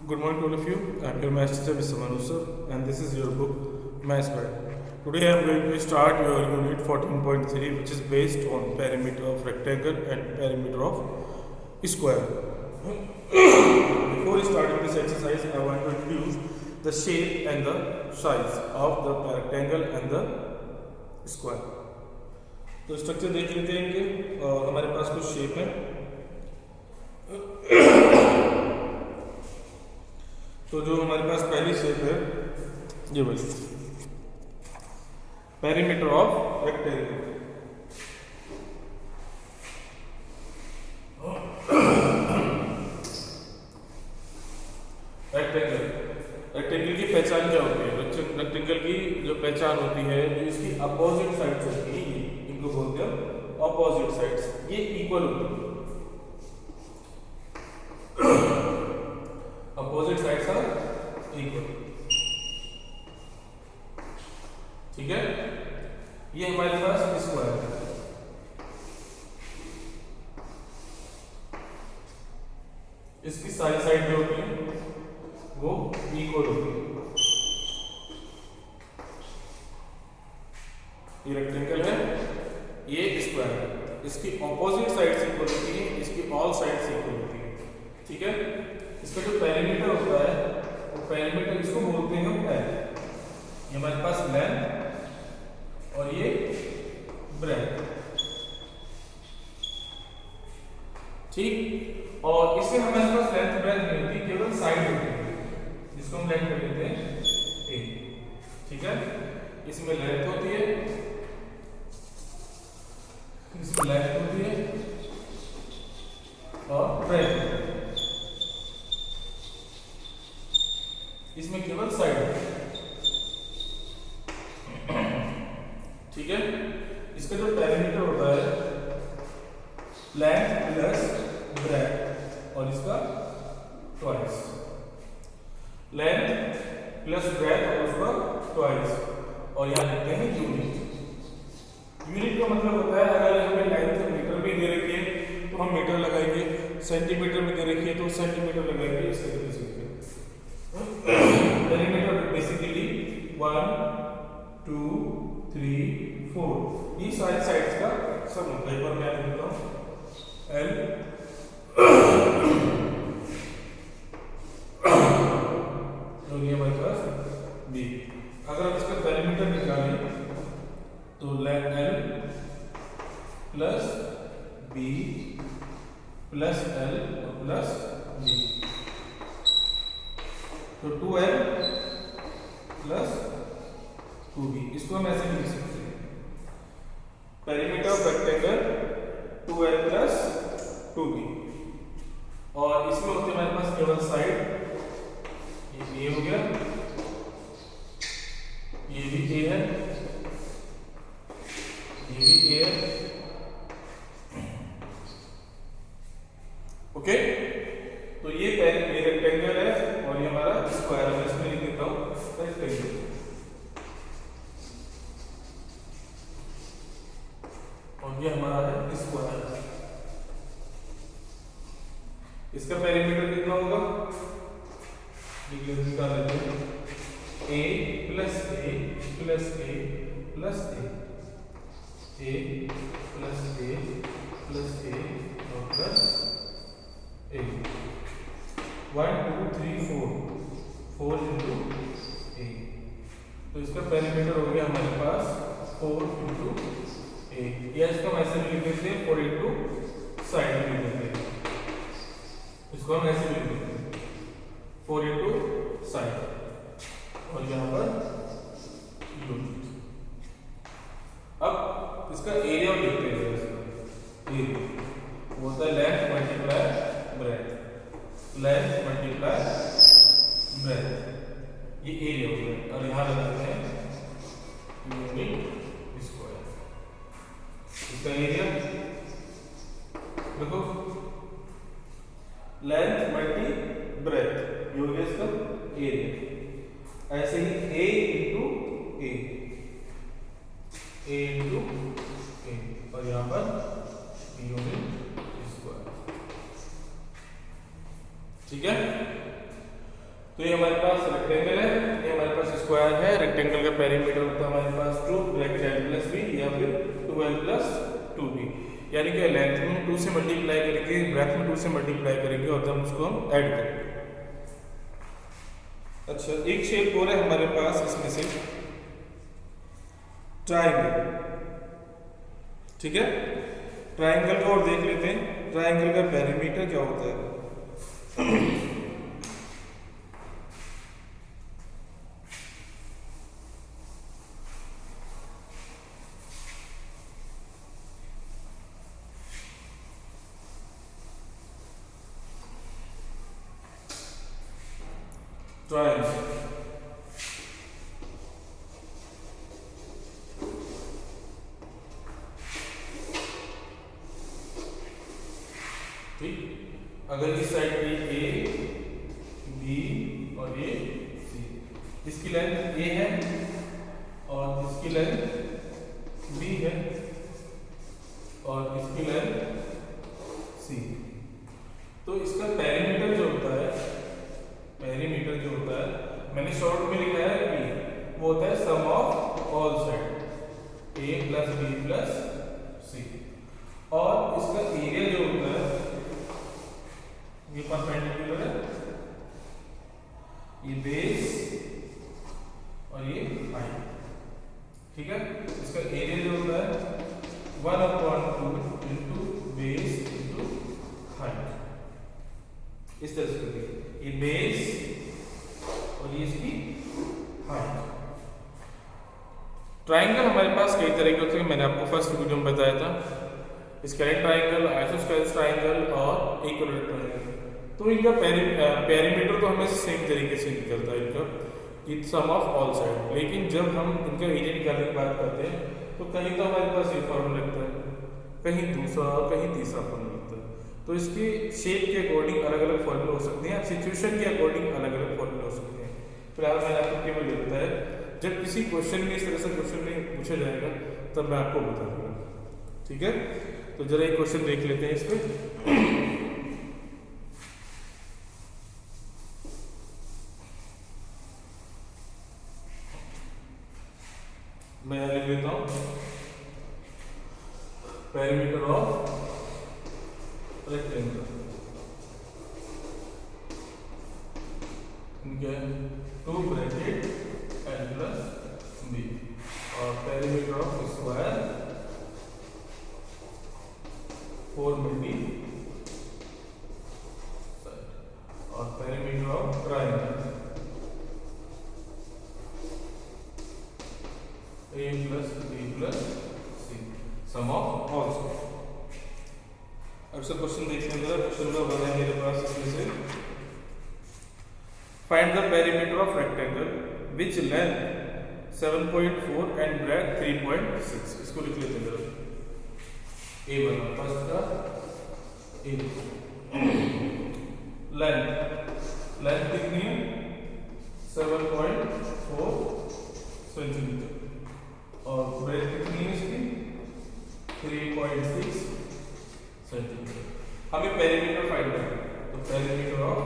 Good morning to all of you. I'm your math teacher Mr. Manu sir, and this is your book Maths Bite. Today I am going to start your unit 14.3, which is based on perimeter of rectangle and perimeter of square. Before starting this exercise, I want to introduce the shape and the size of the rectangle and the square. तो structure देख लेते हैं इनके और हमारे पास कुछ shape है. तो जो हमारे पास पहली शेप है ये वाली पेरीमीटर ऑफ रेक्टेंगल. रेक्टेंगल की पहचान क्या होती है? रेक्टेंगल की जो पहचान होती है, जो इसकी अपोजिट साइड्स होती है, इनको बोलते हैं अपोजिट साइड्स. ये इक्वल होती है. Opposite sides are equal. ठीक है. ये हमारे पास स्क्वायर है. इसकी सारी साइड जो होती है वो इक्वल होती है. ये रेक्टेंगल है, ये स्क्वायर है. इसकी ऑपोजिट साइड्स इक्वल होती है, इसकी ऑल साइड्स इक्वल होती है. ठीक है. इसका जो पेरीमीटर होता है वो पेरीमीटर इसको बोलते हैं हम एल. ये हमारे पास लेंथ और ये ब्रेथ. ठीक. और इसमें हमारे पास लेंथ ब्रेथ नहीं होती, केवल साइड होती है, जिसको हम लेंथ कर लेते हैं ए. ठीक है. इसमें लेंथ होती है, इसमें लेंथ होती है और ब्रेथ होती है. इसमें केवल साइड है. ठीक है. इसका जो पेरीमीटर होता है लेंथ प्लस ब्रेथ और इसका ट्वाइस. लेंथ प्लस ब्रेथ और उसका ट्वाइस. और यहां लिखते हैं यूनिट. यूनिट का मतलब होता है, अगर हमें लेंथ मीटर में दे रखी है तो हम मीटर लगाएंगे, सेंटीमीटर में दे रखी है तो सेंटीमीटर लगाएंगे. इस तरीके से पेरीमीटर बेसिकली 1 2 3 4 ये सारी साइड्स का सब होता है. एक बार मैं लिखता हूं एल और ये हमारे पास बी. अगर हम इसका पेरीमीटर निकालें तो length L plus B plus L plus B, तो 2l प्लस 2b. इसको हम ऐसे लिख सकते हैं, perimeter of rectangle 2l plus 2b. और इसमें होते हमारे पास केवल साइड. ये a हो गया, ये भी a है, ये भी a है. ओके. तो ये रेक्टेंगल है और ये हमारा स्क्वायर है. इसमें लिख देता हूं रेक्टेंगल. और ये हमारा है स्क्वायर. इसका पेरीमीटर कितना होगा निकाल लेते हैं. a plus a plus a plus a, a plus a plus a और प्लस a. 1 2 3 4 इंटू ए. तो इसका पेरीमीटर हो गया हमारे पास 4 इंटू ए. या इसको हम ऐसे भी लिख देते हैं 4 इंटू साइड में लिख देते हैं. इसको हम ऐसे भी लिख देते हैं 4 इंटू साइड. और यहाँ पर यूनिट. अब इसका एरिया लिखते हैं. एरिया वो होता है length multiply breadth. Length multiply breadth, ये एरिया हो गया. और यहां लगाते हैं यूनिट स्क्वायर. इसका एरिया देखो, लेंथ मल्टी ब्रेथ, ये हो गया इसका एरिया. ऐसे ही a into a, a into a, और यहां पर यूनिट. ठीक है। तो ये हमारे पास रेक्टेंगल है, ये हमारे पास स्क्वायर है। रेक्टेंगल का पेरीमीटर होता है हमारे पास 2 ब्रैकेट l प्लस b या फिर 2l प्लस 2b, यानी कि लेंथ में 2 से मल्टीप्लाई करेंगे, ब्रेथ में 2 से मल्टीप्लाई करेंगे और जब उसको हम ऐड करेंगे। अच्छा, एक शेप और है हमारे पास इसमें से ट्राइंगल, ठीक है। ट्राइंगल को और देख लेते हैं, ट्राइंगल का पेरीमीटर क्या होता है। ट्राइंगल ठीक, अगर इस साइड पे ए बी और ये सी, इसकी लेंथ ए है और इसकी लेंथ बी है और इसकी लेंथ सी, तो इसका पेरीमीटर जो होता है, पेरीमीटर जो होता है मैंने शॉर्ट में लिखा है पी, वो होता है sum of all side a plus B plus c, और इसका एरिया जो होता है ये परपेंडिकुलर है, ये बेस और ये हाइट, ठीक है। इसका एरिया जो होता है 1/2 इंटू बेस इंटू हाइट, इस तरह से ये बेस और ये इसकी हाइट। ट्राइंगल हमारे पास कई तरह के होते हैं, मैंने आपको फर्स्ट वीडियो में बताया था, स्क्वायर ट्राइंगल, आइसोस्केलेस ट्राइंगल और इक्विलैटरल ट्राइंगल। तो इनका पेरीमीटर तो हमें सेम तरीके से निकलता है इनका, कि सम ऑफ ऑल साइड, लेकिन जब हम इनका एरिया निकालने की बात करते हैं तो कहीं तो हमारे पास ये फॉर्मूला लगता है, कहीं दूसरा और कहीं तीसरा फॉर्मूला लगता है। तो इसकी शेप के अकॉर्डिंग अलग अलग फॉर्मूला हो सकते हैं, सिचुएशन के अकॉर्डिंग अलग अलग फॉर्मूला हो सकते हैं। फिलहाल मैंने आपको केवल ये बताया, जब किसी क्वेश्चन में इस तरह से क्वेश्चन में पूछा जाएगा तब मैं आपको बता दूंगा, ठीक है। तो जरा एक क्वेश्चन देख लेते हैं इस पे। मैं यहाँ लिख लेता हूँ पेरीमीटर ऑफ रेक्टेंगल, इनके 2 ब्रैकेट l प्लस b, और पेरीमीटर ऑफ स्क्वायर 4 मिली, और perimeter of triangle a plus b plus c, sum of all side. अब सब क्वेश्चन देखते हैं, क्वेश्चन का बना है मेरे पास इसमें से, find the perimeter of rectangle which length 7.4 and breadth 3.6। इसको लिख लेते हैं जरा, ए बना फर्स्ट का ए, लेंथ कितनी है 7.4 सेंटीमीटर, और ब्रेथ कितनी है इसकी 3.6 सेंटीमीटर। हमें पेरीमीटर फाइंड करना है, तो पेरीमीटर ऑफ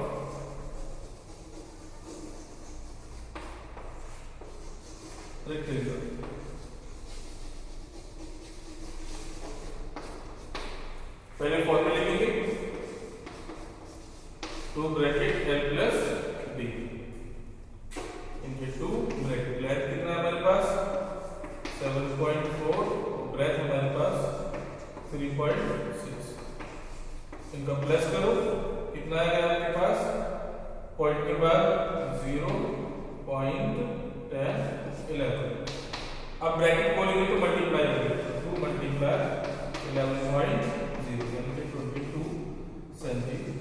रेक्टेंगल, पहले फॉर्मूला लिखेंगे 2 ब्रैकेट l प्लस b, इनके 2 ब्रैकेट, लेंथ कितना है हमारे पास 7.4, ब्रेथ हमारे पास 3.6, इनका प्लस करो, कितना आएगा आपके पास, पॉइंट के बाद 0.1011, अब ब्रैकेट खोलेंगे तो मल्टीप्लाई करेंगे, 2 मल्टीप्लाई 11.0 यानी कि 22 सेंटीमीटर,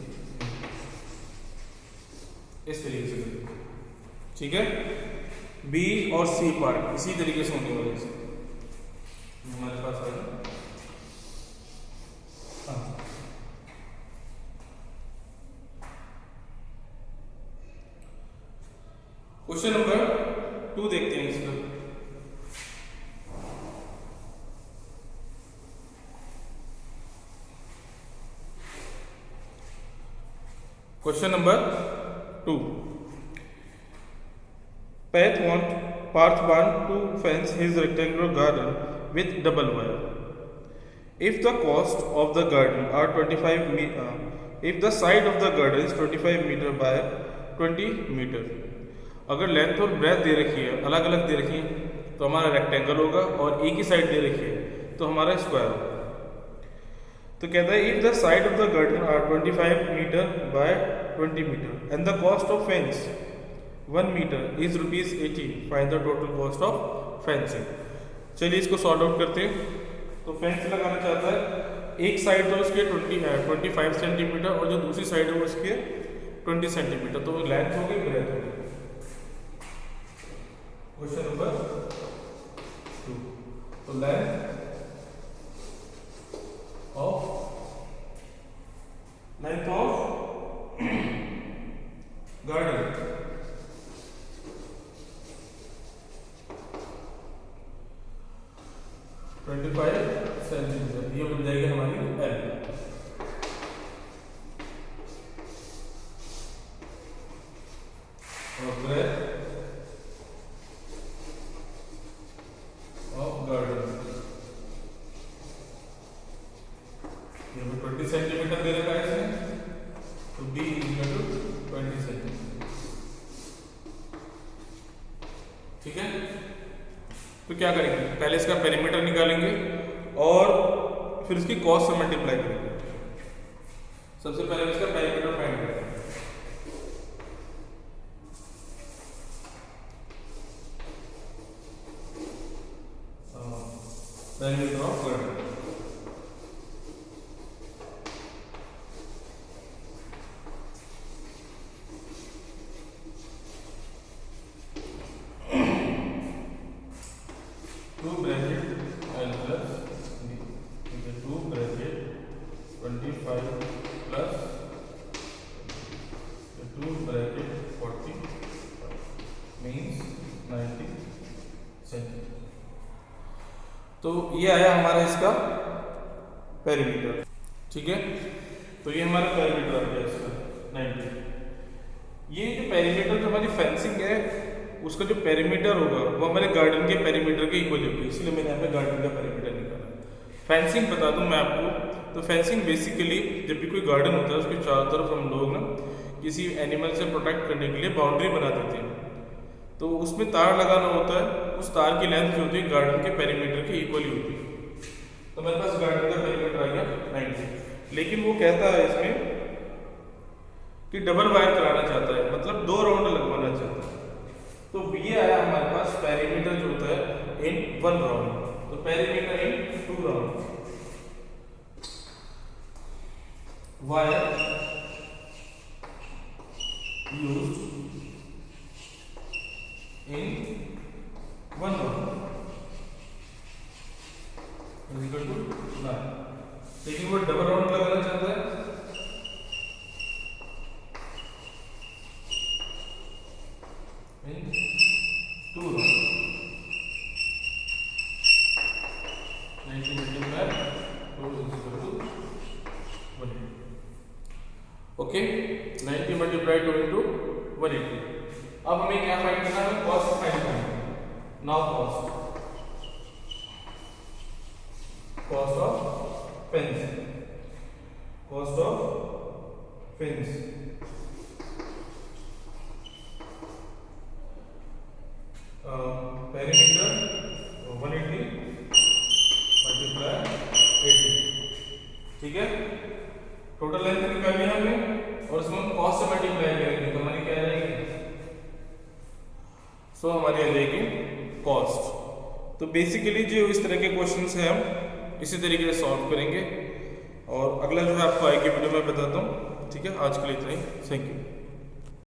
इस तरीके से, ठीक है। बी और सी पार्ट इसी तरीके से होने वाले से हमारे पास आएगा। क्वेश्चन नंबर 2 देखते हैं इसका। Question number 2, Parth want to fence his rectangular garden with double wire. If the cost of the garden are 25 meter, if the side of the garden is 25 meter by 20 meter, अगर length और breath दे रखी है, अलग अलग दे रखी है, तो हमारा रेक्टेंगल होगा, और एक ही साइड दे रखी है तो हमारा स्क्वायर होगा। तो कहता है if the side of the garden are 25 meter by 20 meter and the cost of fence 1 meter is ₹18, find the total cost of fencing। चलिए इसको सॉर्ट आउट करते हैं। तो फेंस लगाना चाहता है, एक साइड तो उसके 25 सेंटीमीटर और जो दूसरी साइड है वो उसके 20 सेंटीमीटर, तो लेंथ होगी ब्रेथ होगी। क्वेश्चन नंबर 2, तो लेंथ ऑफ गार्डन 25 सेंटीमीटर, ये बन जाएगी हमारी एल। और ब्रेथ ऑफ गार्डन ये 20 सेंटीमीटर दे रखा है इसने, तो बी इक्वल टू 20 सेंटीमीटर। ठीक है, तो क्या करेंगे, पहले इसका पेरीमीटर निकालेंगे और फिर इसकी कॉस्ट से मल्टीप्लाई करेंगे। सबसे पहले इसका पेरीमीटर फाइंड करेंगे। पेरीमीटर ऑफ गार्डन तो ये आया हमारा इसका पेरीमीटर। ठीक है, तो ये हमारा पेरीमीटर आ गया इसका 90। ये जो पेरीमीटर जो हमारी फेंसिंग है उसका जो पेरीमीटर होगा वो हमारे गार्डन के पेरीमीटर के इक्वल होगी, इसलिए मैंने यहाँ पे गार्डन का पेरीमीटर निकाला। फेंसिंग बता दूं मैं आपको, तो फेंसिंग बेसिकली जब भी कोई गार्डन होता है उसके चारों तरफ हम लोग ना किसी एनिमल से प्रोटेक्ट करने के लिए बाउंड्री बना देते हैं, तो उसमें तार लगाना होता है, उस तार की लेंथ जो होती है गार्डन के पेरीमीटर के इक्वली होती है। तो मेरे पास गार्डन का पेरीमीटर आ गया 90, लेकिन वो कहता है इसमें कि डबल वायर कराना चाहता है, मतलब 2 राउंड लगवाना चाहता है। तो ये आया हमारे पास पेरीमीटर जो होता है इन 1 राउंड, तो perimeter in 2 round, wire used in 1 round is equal to 9। लेकिन वो डबल राउंड लगाना चाहता है, in 2 round 90 multiplied 2 is equal to 180। Okay, 90 multiplied 2 into 180। अब हमें क्या फाइंड करना है, कॉस्ट फाइंड करना है। Now cost of fence, cost of fence perimeter 180 multiply 80। ठीक है, टोटल लेंथ निकाली है हमने और उसमें हम कॉस्ट से मल्टीप्लाई करेंगे, तो हमारी क्या रहेगी, सो हमारी आ जाएगी कॉस्ट। तो बेसिकली जो इस तरह के क्वेश्चंस हैं हम इसी तरीके से सॉल्व करेंगे, और अगला जो है आपको आगे वीडियो में बताता हूँ। ठीक है, आज के लिए इतना ही, थैंक यू।